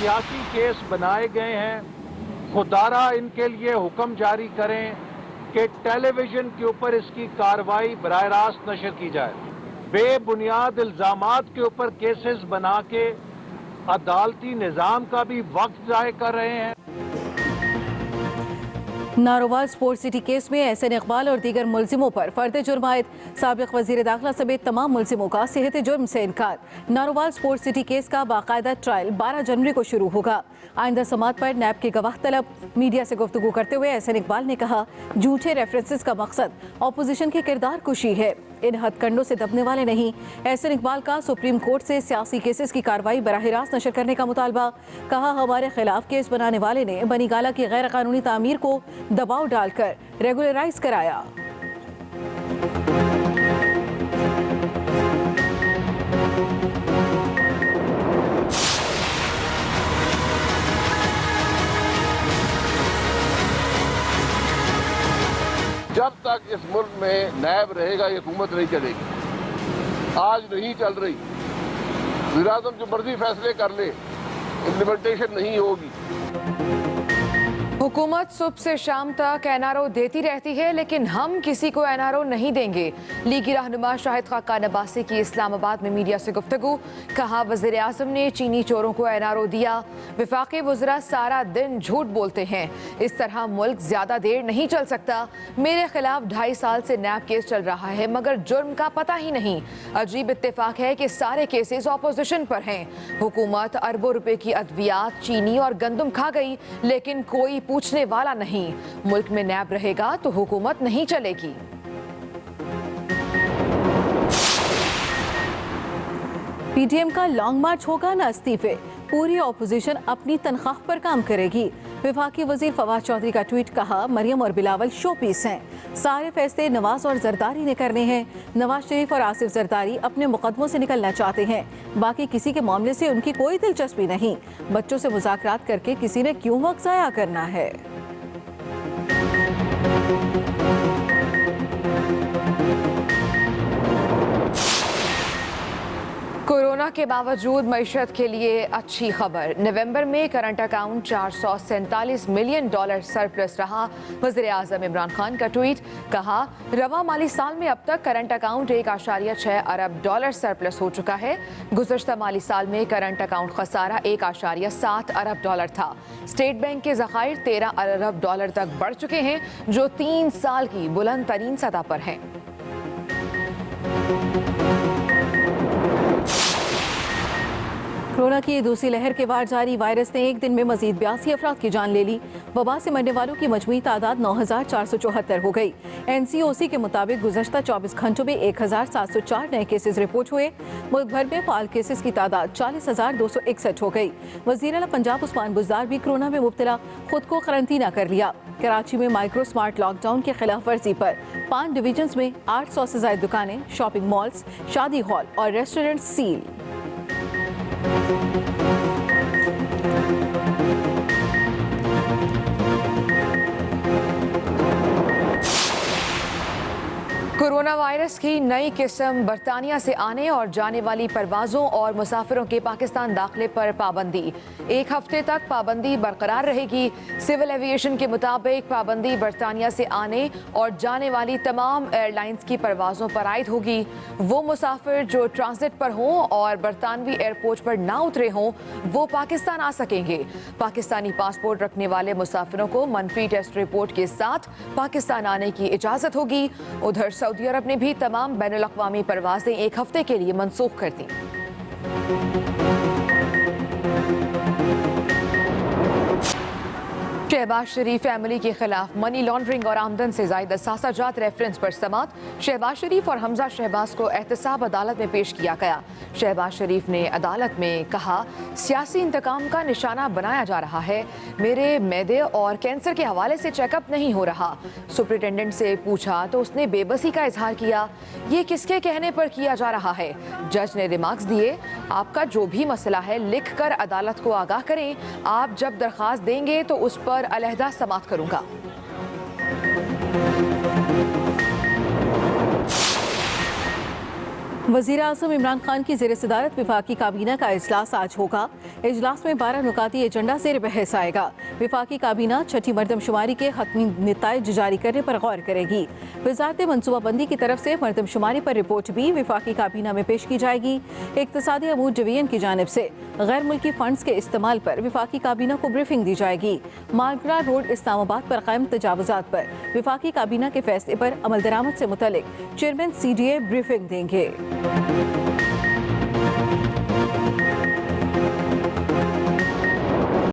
سیاسی کیس بنائے گئے ہیں، خدارہ ان کے لیے حکم جاری کریں کہ ٹیلی ویژن کے اوپر اس کی کارروائی براہ راست نشر کی جائے۔ بے بنیاد الزامات کے اوپر کیسز بنا کے عدالتی نظام کا بھی وقت ضائع کر رہے ہیں۔ ناروال سپورٹ سٹی کیس میں احسن اقبال اور دیگر ملزموں پر فرد جرم عائد، سابق وزیر داخلہ سمیت تمام ملزموں کا صحت جرم سے انکار۔ ناروال سپورٹ سٹی کیس کا باقاعدہ ٹرائل 12 جنوری کو شروع ہوگا۔ آئندہ سماعت پر نیب کے گواہ طلب۔ میڈیا سے گفتگو کرتے ہوئے احسن اقبال نے کہا، جھوٹے ریفرنسز کا مقصد اپوزیشن کی کردار کشی ہے، ان ہتھ کنڈوں سے دبنے والے نہیں۔ احسن اقبال کا سپریم کورٹ سے سیاسی کیسز کی کارروائی براہ راست نشر کرنے کا مطالبہ۔ کہا، ہمارے خلاف کیس بنانے والے نے بنی گالہ کی غیر قانونی تعمیر کو دباؤ ڈال کر ریگولرائز کرایا۔ جب تک اس ملک میں نیب رہے گا یہ حکومت نہیں چلے گی۔ آج نہیں چل رہی، وزیر اعظم جو مرضی فیصلے کر لے، امپلیمنٹیشن نہیں ہوگی۔ حکومت صبح سے شام تک این آر او دیتی رہتی ہے، لیکن ہم کسی کو این آر او نہیں دیں گے۔ لیگی رہنما شاہد خاقان عباسی کی اسلام آباد میں میڈیا سے گفتگو۔ کہا، وزیر اعظم نے چینی چوروں کو این آر او دیا۔ وفاقی وزراء سارا دن جھوٹ بولتے ہیں، اس طرح ملک زیادہ دیر نہیں چل سکتا۔ میرے خلاف 2.5 سال سے نیب کیس چل رہا ہے، مگر جرم کا پتہ ہی نہیں۔ عجیب اتفاق ہے کہ سارے کیسز اپوزیشن پر ہیں۔ حکومت اربوں روپے کی ادویات، چینی اور گندم کھا گئی، لیکن کوئی پوچھنے والا نہیں۔ ملک میں نیب رہے گا تو حکومت نہیں چلے گی۔ پی ٹی ایم کا لانگ مارچ ہوگا نہ استعفے، پوری اپوزیشن اپنی تنخواہ پر کام کرے گی۔ وفاقی وزیر فواد چودھری کا ٹویٹ۔ کہا، مریم اور بلاول شو پیس ہیں، سارے فیصلے نواز اور زرداری نے کرنے ہیں۔ نواز شریف اور آصف زرداری اپنے مقدموں سے نکلنا چاہتے ہیں، باقی کسی کے معاملے سے ان کی کوئی دلچسپی نہیں۔ بچوں سے مذاکرات کر کے کسی نے کیوں وقت ضائع کرنا ہے؟ کورونا کے باوجود معیشت کے لیے اچھی خبر۔ نومبر میں کرنٹ اکاؤنٹ $447 ملین سرپلس رہا۔ وزیر اعظم عمران خان کا ٹویٹ۔ کہا، رواں مالی سال میں اب تک کرنٹ اکاؤنٹ $1.6 ارب سرپلس ہو چکا ہے۔ گزشتہ مالی سال میں کرنٹ اکاؤنٹ خسارہ $1.7 ارب تھا۔ اسٹیٹ بینک کے ذخائر $13 ارب تک بڑھ چکے ہیں، جو 3 سال کی بلند ترین سطح پر ہیں۔ کورونا کی دوسری لہر کے بعد جاری وائرس نے ایک دن میں مزید 82 افراد کی جان لے لی۔ وبا سے مرنے والوں کی مجموعی تعداد 9,474 ہو گئی۔ این سی او سی کے مطابق گزشتہ 24 گھنٹوں میں 1,704 نئے کیسز رپورٹ ہوئے۔ ملک بھر میں فعال کیسز کی تعداد 40,261 ہو گئی۔ وزیر اعلیٰ پنجاب عثمان بزدار بھی کورونا میں مبتلا، خود کو قرنطینہ کر لیا۔ کراچی میں مائکرو سمارٹ لاک ڈاؤن کی خلاف ورزی پر 5 ڈویژنز میں 800 سے زائد دکانیں، شاپنگ مالز، شادی ہال اور ریسٹورنٹ سیل۔ کورونا وائرس کی نئی قسم برطانیہ سے آنے اور جانے والی پروازوں اور مسافروں کے پاکستان داخلے پر پابندی۔ 1 ہفتے تک پابندی برقرار رہے گی۔ سول ایویشن کے مطابق پابندی برطانیہ سے آنے اور جانے والی تمام ایئر لائنز کی پروازوں پر عائد ہوگی۔ وہ مسافر جو ٹرانزٹ پر ہوں اور برطانوی ایئرپورٹ پر نہ اترے ہوں، وہ پاکستان آ سکیں گے۔ پاکستانی پاسپورٹ رکھنے والے مسافروں کو منفی ٹیسٹ رپورٹ کے ساتھ پاکستان آنے کی اجازت ہوگی۔ ادھر سعودی عرب نے بھی تمام بین الاقوامی پروازیں 1 ہفتے کے لیے منسوخ کر دیں۔ شہباز شریف فیملی کے خلاف منی لانڈرنگ اور آمدن سے زائد اثاثہ جات ریفرنس پر سماعت۔ شہباز شریف اور حمزہ شہباز کو احتساب عدالت میں پیش کیا گیا۔ شہباز شریف نے عدالت میں کہا، سیاسی انتقام کا نشانہ بنایا جا رہا ہے، میرے معدے اور کینسر کے حوالے سے چیک اپ نہیں ہو رہا۔ سپرنٹینڈنٹ سے پوچھا تو اس نے بے بسی کا اظہار کیا، یہ کس کے کہنے پر کیا جا رہا ہے؟ جج نے ریمارکس دیے، آپ کا جو بھی مسئلہ ہے لکھ کر عدالت کو آگاہ کریں، آپ جب درخواست دیں گے تو اس پر علیحدہ سماعت کروں گا۔ वज़ीर आज़म इमरान खान की ज़ेर सदारत वफाकी काबीना का इजलास आज होगा। इजलास में 12 नुकाती एजेंडा से बहस आएगा। वफाकी काबीना छठी मरदमशुमारी के हतमी नताइज जारी करने पर गौर करेगी। वजारत मनसूबाबंदी की तरफ से मरदमशुमारी पर रिपोर्ट भी वफाकी काबीना में पेश की जाएगी। इक़्तिसादी अमूर जवीयन की जानिब से गैर मुल्की फंड्स के इस्तेमाल पर वफाकी काबीना को ब्रीफिंग दी जाएगी। मालगरा रोड इस्लामाबाद पर कायम तजावुज़ात पर वफाकी काबीना के फैसले पर अमल दरामद से मुतल्लिक चेयरमैन CDA ब्रीफिंग देंगे।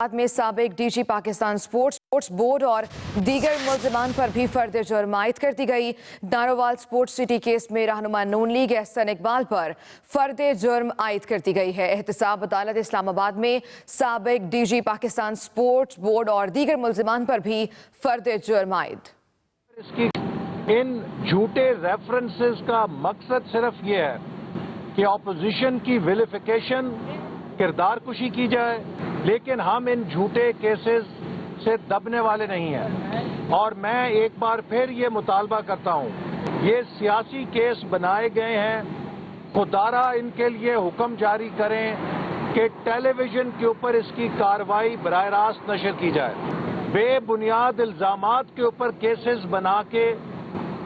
बाद में साबिक DG पाकिस्तान स्पोर्ट्स बोर्ड और दीगर मुल्ज़िमान पर भी फर्द जुर्म आयद कर दी गई। नारोवाल स्पोर्ट्स सिटी केस में रहनुमा नून लीग एहसन इकबाल पर फर्द जुर्म आयद कर दी गई है। एहतसाब अदालत इस्लामाबाद में साबिक DG पाकिस्तान स्पोर्ट्स बोर्ड और दीगर मुल्ज़िमान पर भी फर्द जुर्म आयद। इसकी इन झूठे रेफरेंसेस का मकसद सिर्फ ये है कि ऑपोजिशन की विलिफिकेशन, किरदार कुशी की जाए, लेकिन हम इन झूठे केसेस से दबने वाले नहीं हैं। और मैं एक बार फिर ये मुतालबा करता हूँ, ये सियासी केस बनाए गए हैं, खुदारा इनके लिए हुक्म जारी करें कि टेलीविजन के ऊपर इसकी कार्रवाई बराह रास्त नशर की जाए। बेबुनियाद इल्जामात के ऊपर केसेस बना के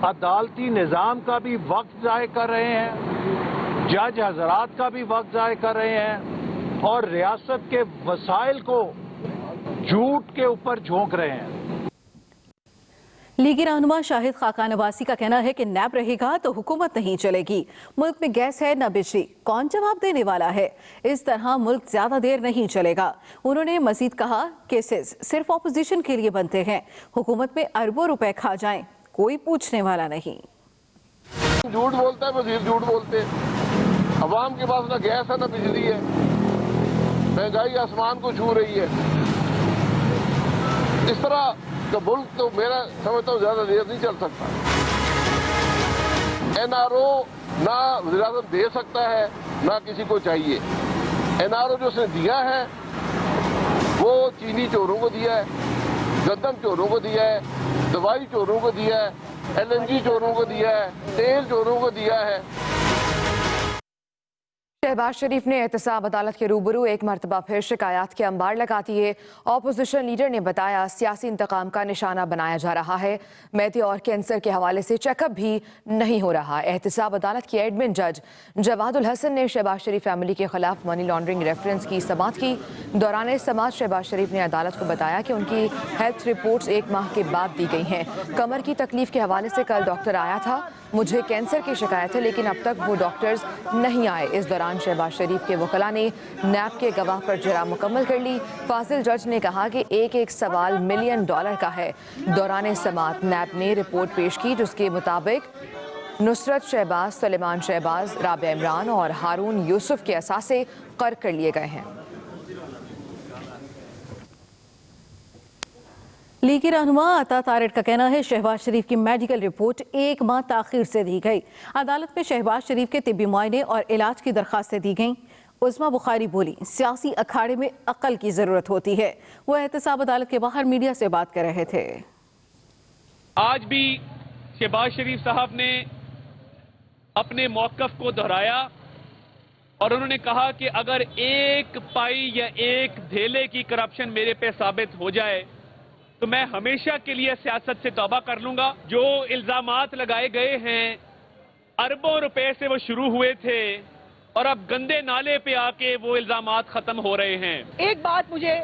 अदालती निज़ाम का भी वक्त ज़ाय कर रहे हैं, जज हजरात का भी वक्त ज़ाय कर रहे हैं और रियासत के वसाइल को झूठ के ऊपर झोंक रहे हैं। लीगी रहनुमा शाहिद खाकान अब्बासी का कहना है कि नैब रहेगा तो हुकूमत नहीं चलेगी। मुल्क में गैस है न बिजली, कौन जवाब देने वाला है? इस तरह मुल्क ज्यादा देर नहीं चलेगा। उन्होंने मजीद कहा केसेस सिर्फ अपोजिशन के लिए बनते हैं, हुकूमत में अरबों रुपए खा जाएं, कोई पूछने वाला नहीं। झूठ बोलता है वजीर, झूठ बोलते हैं। अवाम के पास ना गैस है ना बिजली है, महंगाई आसमान को छू रही है। इस तरह का मुल्क तो मेरा समझता हूँ ज्यादा देर नहीं चल सकता। NRO ना वज़ीर-ए-आज़म दे सकता है ना किसी को चाहिए। NRO जो उसने दिया है वो चीनी चोरों को दिया है, गंदम चोरों को दिया है, दवाई चोरों को दिया है, LNG चोरों को दिया है, तेल चोरों को दिया है। शहबाज शरीफ ने एहतसाब अदालत के रूबरू एक मरतबा फिर शिकायत के अंबार लगा दिए। ऑपोजिशन लीडर ने बताया सियासी इंतकाम का निशाना बनाया जा रहा है। मेदी और कैंसर के हवाले से चेकअप भी नहीं हो रहा। एहतसाब अदालत के एडमिन जज जवादुल हसन ने शहबाज शरीफ फैमिली के खिलाफ मनी लॉन्ड्रिंग रेफरेंस की समाअत की। दौरान समाअत शहबाज शरीफ ने अदालत को बताया कि उनकी हेल्थ रिपोर्ट्स 1 माह के बाद दी गई हैं। कमर की तकलीफ के हवाले से कल डॉक्टर आया था, मुझे कैंसर की शिकायत है, लेकिन अब तक वो डॉक्टर्स नहीं आए। इस दौरान शहबाज शरीफ के वकला ने नैब के गवाह पर जरा मुकम्मल कर ली। फाजिल जज ने कहा कि एक सवाल $1 मिलियन का है। दौरान समाअत नैब ने रिपोर्ट पेश की जिसके मुताबिक नुसरत शहबाज, सुलेमान शहबाज, राबिया इमरान और हारून यूसुफ के असासे कर्क कर लिए गए हैं। लीगी रहनुमा अता तारिक का कहना है शहबाज शरीफ की मेडिकल रिपोर्ट 1 माह ताखिर से दी गई। अदालत में शहबाज शरीफ के तिब्बी मुआयने और इलाज की दरखास्तें दी गईं। उस्मा बुखारी बोली सियासी अखाड़े में अक्ल की जरूरत होती है। वो एहतसाब अदालत के बाहर मीडिया से बात कर रहे थे। आज भी शहबाज शरीफ साहब ने अपने मौक़िफ़ को दोहराया और उन्होंने कहा कि अगर 1 पाई या 1 धेले की करप्शन मेरे पे साबित हो जाए तो मैं हमेशा के लिए सियासत से तौबा कर लूंगा। जो इल्जामात लगाए गए हैं, अरबों रुपए से वो शुरू हुए थे और अब गंदे नाले पे आके वो इल्जामात खत्म हो रहे हैं। एक बात मुझे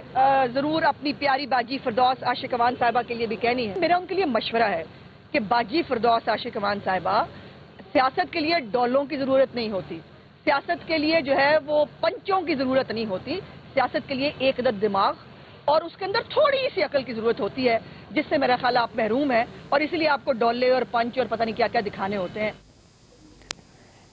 जरूर अपनी प्यारी बाजी फिरदौस आशिक अमान साहिबा के लिए भी कहनी है। मेरा उनके लिए मशवरा है कि बाजी फिरदौस आशिक अमान साहिबा, सियासत के लिए डॉलों की जरूरत नहीं होती, सियासत के लिए जो है वो पंचों की जरूरत नहीं होती। सियासत के लिए एक अदद दिमाग और उसके अंदर थोड़ी सी अकल की जरूरत होती है, जिससे मेरा ख्याल आप महरूम है और इसलिए आपको डॉले और पंच और पता नहीं क्या क्या दिखाने होते हैं।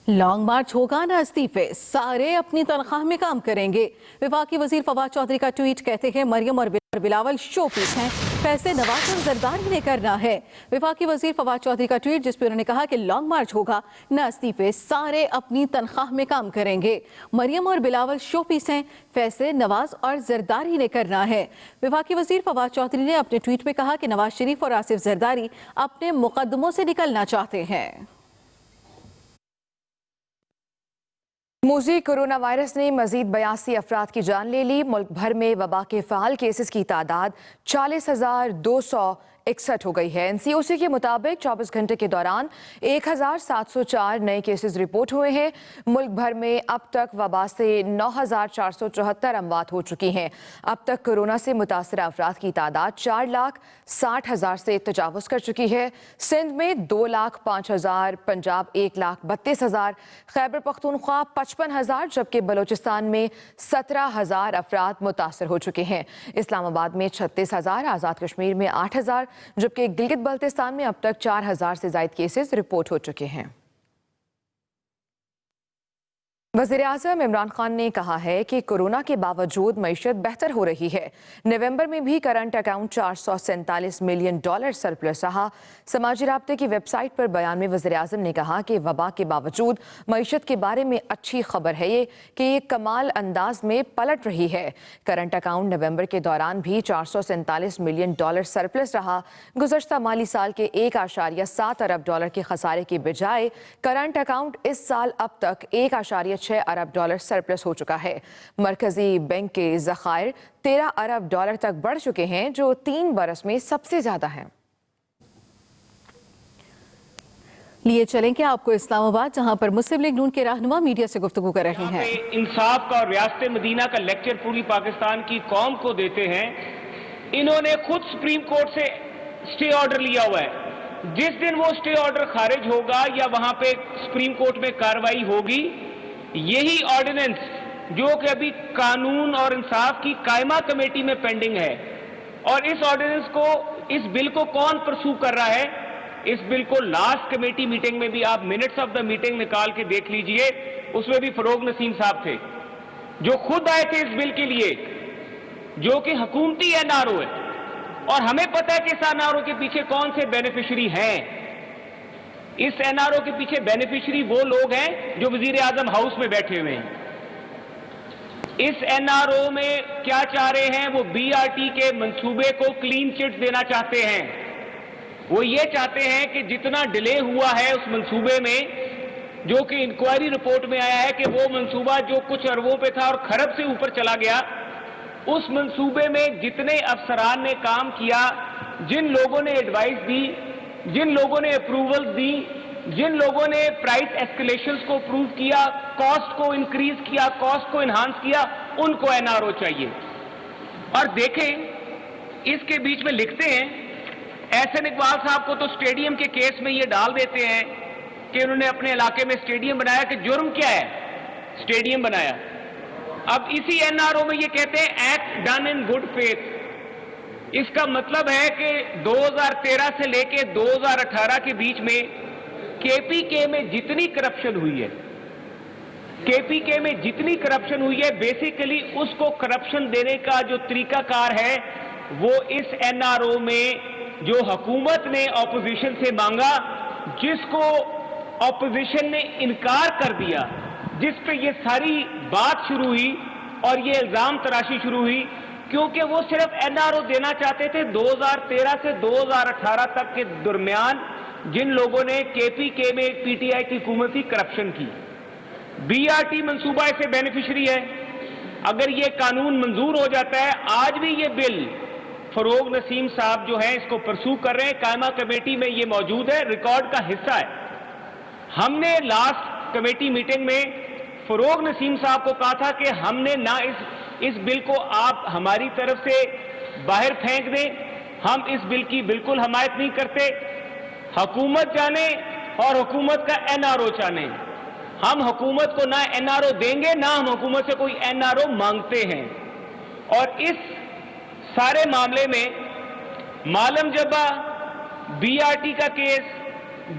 लॉन्ग मार्च होगा ना इस्तीफे, सारे अपनी तनख्वाह में काम करेंगे। वफाकी वजीर फवाद चौधरी का ट्वीट कहते हैं मरियम और बिलावल शो पीस हैं, पैसे नवाज और जरदारी ने करना है। वफाकी वजीर फवाद चौधरी का ट्वीट जिस पर उन्होंने कहा कि लॉन्ग मार्च होगा ना इस्तीफे, सारे अपनी तनख्वाह में काम करेंगे। मरियम और बिलावल शो पीस हैं, फैसले नवाज और जरदारी ने करना है। वफाकी वजीर फवाद चौधरी ने अपने ट्वीट में कहा कि नवाज शरीफ और आसिफ जरदारी अपने मुकदमों से निकलना चाहते हैं। मूजी कोरोना वायरस ने मजीद 82 अफराद की जान ले ली। मुल्क भर में वबा के फ़ाल केसेस की तादाद 40,261 हो गई है। NCOC के मुताबिक 24 घंटे के दौरान 1,704 नए केसेस रिपोर्ट हुए हैं। मुल्क भर में अब तक वबा से 9,474 अमवात हो चुकी हैं। अब तक कोरोना से मुतासर अफराद की तादाद 4,60,000 से तजावुज़ कर चुकी है। सिंध में 2,05,000, पंजाब 1,32,000, खैबर पख्तूनख्वा 55,000, जबकि बलोचिस्तान में 17,000 अफराद मुतासर हो चुके हैं। इस्लामाबाद में 36,000, आज़ाद कश्मीर में 8,000, जबकि गिलगित बल्तिस्तान में अब तक 4,000 से ज़ायद केसेस रिपोर्ट हो चुके हैं। वज़ीर-ए-आज़म इमरान खान ने कहा है कि कोरोना के बावजूद मईशत बेहतर हो रही है। नवंबर में भी करंट अकाउंट $447 मिलियन सरप्लस रहा। समाजी राब्ते की वेबसाइट पर बयान में वज़ीर-ए-आज़म ने कहा कि वबा के बावजूद मईशत के बारे में अच्छी खबर है ये कमाल अंदाज में पलट रही है। करंट अकाउंट नवंबर के दौरान भी $447 मिलियन सरप्लस रहा। गुज़श्ता माली साल के $1.7 अरब के खसारे की बजाय करंट अकाउंट इस साल अब तक $1.6 अरब सरप्लस हो चुका है। मरकजी बैंक के ज़खायर $13 अरब तक बढ़ चुके हैं, जो 3 बरस में सबसे ज्यादा है। लिए चलेंगे आपको इस्लामाबाद, जहां पर मुस्लिम लीग नून के रहनुमा मीडिया से गुफ्तगू कर रहे हैं। इंसाफ का और रियासत मदीना का लेक्चर पूरी पाकिस्तान की कौम को देते हैं। इन्होंने खुद सुप्रीम कोर्ट से स्टे ऑर्डर लिया हुआ है। जिस दिन वो स्टे ऑर्डर खारिज होगा या वहां पे सुप्रीम कोर्ट में कार्रवाई होगी, यही ऑर्डिनेंस जो कि अभी कानून और इंसाफ की कायमा कमेटी में पेंडिंग है, और इस ऑर्डिनेंस को, इस बिल को कौन परसू कर रहा है? इस बिल को लास्ट कमेटी मीटिंग में भी आप मिनट्स ऑफ द मीटिंग निकाल के देख लीजिए, उसमें भी फरोग नसीम साहब थे जो खुद आए थे इस बिल के लिए, जो कि हुकूमती एनआरओ है, और हमें पता है कि इस एनआरओ के पीछे कौन से बेनिफिशरी हैं। इस एनआरओ के पीछे बेनिफिशरी वो लोग हैं जो वजीर-ए-आज़म हाउस में बैठे हुए हैं। इस एनआरओ में क्या चाह रहे हैं? वो बीआरटी के मंसूबे को क्लीन चिट देना चाहते हैं। वो ये चाहते हैं कि जितना डिले हुआ है उस मंसूबे में, जो कि इंक्वायरी रिपोर्ट में आया है कि वो मंसूबा जो कुछ अरबों पे था और खरब से ऊपर चला गया, उस मंसूबे में जितने अफसरान ने काम किया, जिन लोगों ने एडवाइस दी, जिन लोगों ने अप्रूवल दी, जिन लोगों ने प्राइस एस्केलेशंस को अप्रूव किया, कॉस्ट को इंक्रीज किया, कॉस्ट को इन्हांस किया, उनको एनआरओ चाहिए। और देखें, इसके बीच में लिखते हैं, एहसन इकबाल साहब को तो स्टेडियम के केस में ये डाल देते हैं कि उन्होंने अपने इलाके में स्टेडियम बनाया, कि जुर्म क्या है? स्टेडियम बनाया। अब इसी एनआरओ में ये कहते हैं act done in good faith. इसका मतलब है कि 2013 से लेके 2018 के बीच में केपीके में जितनी करप्शन हुई है, केपीके में जितनी करप्शन हुई है, बेसिकली उसको करप्शन देने का जो तरीकाकार है वो इस एनआरओ में जो हुकूमत ने ऑपोजिशन से मांगा, जिसको ऑपोजिशन ने इनकार कर दिया, जिस पे ये सारी बात शुरू हुई और ये इल्जाम तराशी शुरू हुई, क्योंकि वो सिर्फ एनआरओ देना चाहते थे 2013 से 2018 तक के दरमियान जिन लोगों ने केपीके में पीटीआई की हुकूमत की करप्शन की। बीआरटी मंसूबा ऐसे बेनिफिशरी है। अगर ये कानून मंजूर हो जाता है, आज भी ये बिल फरोग नसीम साहब जो है इसको परसू कर रहे हैं, कायमा कमेटी में ये मौजूद है, रिकॉर्ड का हिस्सा है। हमने लास्ट कमेटी मीटिंग में फरोग नसीम साहब को कहा था कि हमने ना इस बिल को आप हमारी तरफ से बाहर फेंक दें, हम इस बिल की बिल्कुल हमायत नहीं करते। हुकूमत जाने और हुकूमत का एनआरओ जाने, हम हुकूमत को ना एनआरओ देंगे, ना हम हुकूमत से कोई एनआरओ मांगते हैं। और इस सारे मामले में मालम जब्बा, बीआरटी का केस,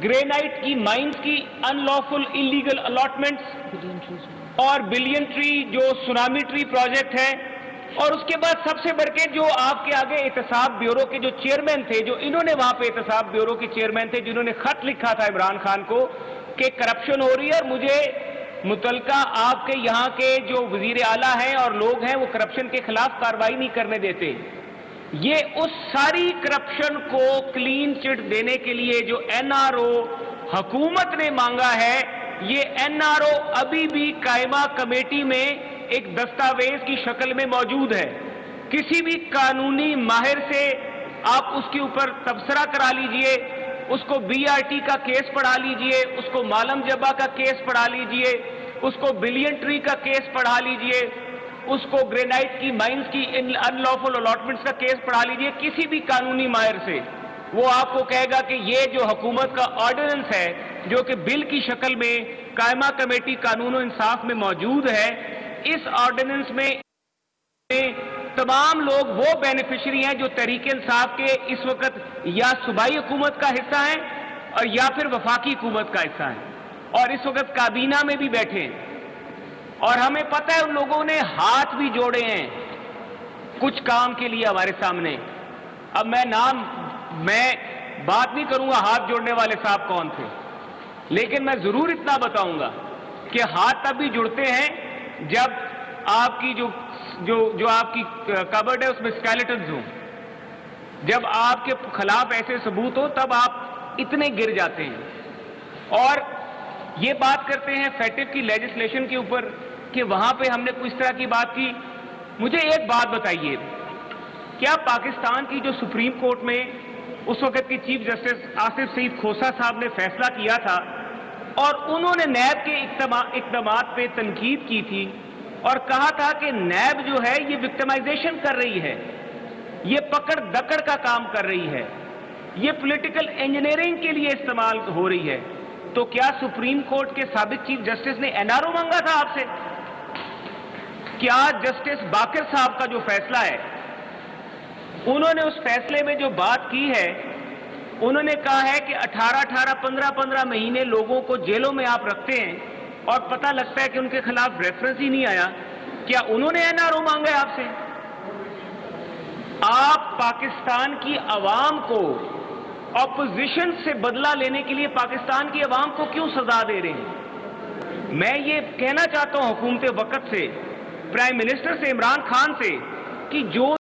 ग्रेनाइट की माइंस की अनलॉफुल इलीगल अलॉटमेंट्स और बिलियन ट्री जो सुनामी ट्री प्रोजेक्ट है, और उसके बाद सबसे बढ़ के जो आपके आगे एहतसाब ब्यूरो के जो चेयरमैन थे, जो इन्होंने वहां पे एहतसाब ब्यूरो के चेयरमैन थे, जिन्होंने खत लिखा था इमरान खान को कि करप्शन हो रही है और मुझे मुतलका आपके यहाँ के जो वजीर आला हैं और लोग हैं वो करप्शन के खिलाफ कार्रवाई नहीं करने देते। ये उस सारी करप्शन को क्लीन चिट देने के लिए जो एनआरओ हुकूमत ने मांगा है, یہ NRO ابھی بھی قائمہ کمیٹی میں ایک دستاویز کی شکل میں موجود ہے. کسی بھی قانونی ماہر سے آپ اس کے اوپر تبصرہ کرا لیجئے, اس کو BRT کا کیس پڑھا لیجئے, اس کو مالم جبا کا کیس پڑھا لیجئے, اس کو بلین ٹری کا کیس پڑھا لیجئے, اس کو گرینائٹ کی مائنز کی ان لافل الاٹمنٹس کا کیس پڑھا لیجئے. کسی بھی قانونی ماہر سے وہ آپ کو کہے گا کہ یہ جو حکومت کا آرڈیننس ہے جو کہ بل کی شکل میں قائمہ کمیٹی قانون و انصاف میں موجود ہے, اس آرڈیننس میں تمام لوگ وہ بینیفیشری ہیں جو تحریک انصاف کے اس وقت یا صوبائی حکومت کا حصہ ہیں اور یا پھر وفاقی حکومت کا حصہ ہیں, اور اس وقت کابینہ میں بھی بیٹھے ہیں. اور ہمیں پتہ ہے ان لوگوں نے ہاتھ بھی جوڑے ہیں کچھ کام کے لیے ہمارے سامنے. اب میں بات نہیں کروں گا ہاتھ جوڑنے والے صاحب کون تھے, لیکن میں ضرور اتنا بتاؤں گا کہ ہاتھ تب بھی جڑتے ہیں جب آپ کی جو آپ کی کبرڈ ہے اس میں اسکیلیٹنز ہوں. جب آپ کے خلاف ایسے ثبوت ہو تب آپ اتنے گر جاتے ہیں. اور یہ بات کرتے ہیں فیٹف کی لیجسلیشن کے اوپر کہ وہاں پہ ہم نے کچھ طرح کی بات کی. مجھے ایک بات بتائیے, کیا پاکستان کی جو سپریم کورٹ میں اس وقت کی چیف جسٹس آصف سعید کھوسہ صاحب نے فیصلہ کیا تھا اور انہوں نے نیب کے اقدامات پہ تنقید کی تھی اور کہا تھا کہ نیب جو ہے یہ وکٹمائزیشن کر رہی ہے, یہ پکڑ دکڑ کا کام کر رہی ہے, یہ پولیٹیکل انجینئرنگ کے لیے استعمال ہو رہی ہے, تو کیا سپریم کورٹ کے سابق چیف جسٹس نے NRO مانگا تھا آپ سے؟ کیا جسٹس باقر صاحب کا جو فیصلہ ہے انہوں نے اس فیصلے میں جو بات کی ہے, انہوں نے کہا ہے کہ 18 15 مہینے لوگوں کو جیلوں میں آپ رکھتے ہیں اور پتہ لگتا ہے کہ ان کے خلاف ریفرنس ہی نہیں آیا, کیا انہوں نے NRO مانگا ہے آپ سے؟ آپ پاکستان کی عوام کو اپوزیشن سے بدلہ لینے کے لیے پاکستان کی عوام کو کیوں سزا دے رہے ہیں؟ میں یہ کہنا چاہتا ہوں حکومت وقت سے, پرائم منسٹر سے, عمران خان سے, کہ جو